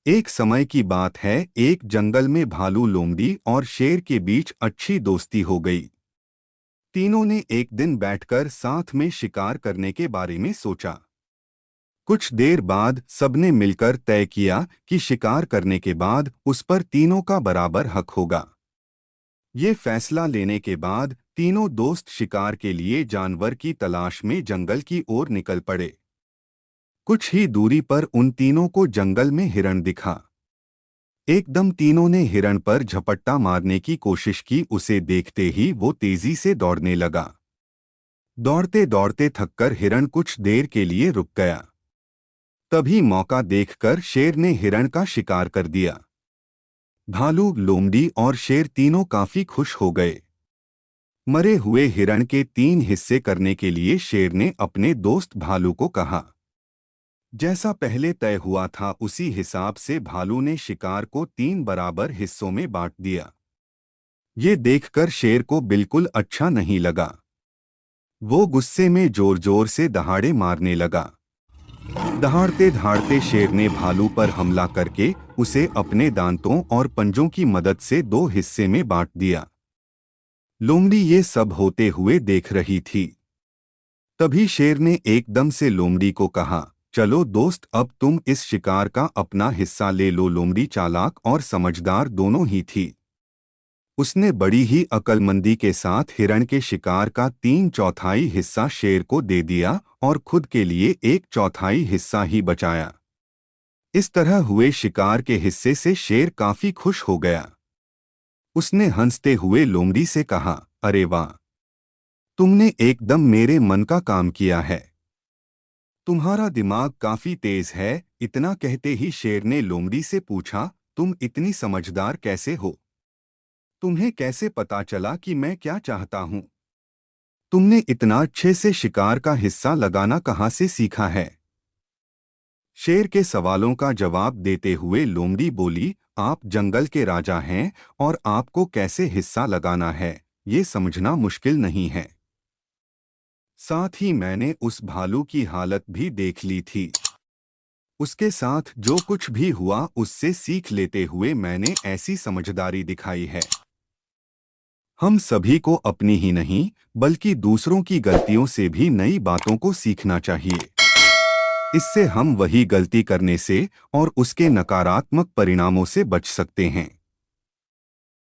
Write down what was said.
एक समय की बात है, एक जंगल में भालू, लोमड़ी और शेर के बीच अच्छी दोस्ती हो गई। तीनों ने एक दिन बैठकर साथ में शिकार करने के बारे में सोचा। कुछ देर बाद सबने मिलकर तय किया कि शिकार करने के बाद उस पर तीनों का बराबर हक होगा। ये फैसला लेने के बाद तीनों दोस्त शिकार के लिए जानवर की तलाश में जंगल की ओर निकल पड़े। कुछ ही दूरी पर उन तीनों को जंगल में हिरण दिखा। एकदम तीनों ने हिरण पर झपट्टा मारने की कोशिश की। उसे देखते ही वो तेजी से दौड़ने लगा। दौड़ते दौड़ते थककर हिरण कुछ देर के लिए रुक गया। तभी मौका देखकर शेर ने हिरण का शिकार कर दिया। भालू, लोमड़ी और शेर तीनों काफी खुश हो गए। मरे हुए हिरण के 3 हिस्से करने के लिए शेर ने अपने दोस्त भालू को कहा। जैसा पहले तय हुआ था उसी हिसाब से भालू ने शिकार को 3 बराबर हिस्सों में बांट दिया। ये देखकर शेर को बिल्कुल अच्छा नहीं लगा। वो गुस्से में जोर जोर से दहाड़े मारने लगा। दहाड़ते दहाड़ते शेर ने भालू पर हमला करके उसे अपने दांतों और पंजों की मदद से 2 हिस्से में बांट दिया। लोमड़ी ये सब होते हुए देख रही थी। तभी शेर ने एकदम से लोमड़ी को कहा, चलो दोस्त, अब तुम इस शिकार का अपना हिस्सा ले लो। लोमड़ी चालाक और समझदार दोनों ही थी। उसने बड़ी ही अक्लमंदी के साथ हिरण के शिकार का 3/4 हिस्सा शेर को दे दिया और खुद के लिए 1/4 हिस्सा ही बचाया। इस तरह हुए शिकार के हिस्से से शेर काफी खुश हो गया। उसने हंसते हुए लोमड़ी से कहा, अरे वाह, तुमने एकदम मेरे मन का काम किया है। तुम्हारा दिमाग काफी तेज है। इतना कहते ही शेर ने लोमड़ी से पूछा, तुम इतनी समझदार कैसे हो? तुम्हें कैसे पता चला कि मैं क्या चाहता हूँ? तुमने इतना अच्छे से शिकार का हिस्सा लगाना कहाँ से सीखा है? शेर के सवालों का जवाब देते हुए लोमड़ी बोली, आप जंगल के राजा हैं और आपको कैसे हिस्सा लगाना है ये समझना मुश्किल नहीं है। साथ ही मैंने उस भालू की हालत भी देख ली थी। उसके साथ जो कुछ भी हुआ उससे सीख लेते हुए मैंने ऐसी समझदारी दिखाई है। हम सभी को अपनी ही नहीं बल्कि दूसरों की गलतियों से भी नई बातों को सीखना चाहिए। इससे हम वही गलती करने से और उसके नकारात्मक परिणामों से बच सकते हैं।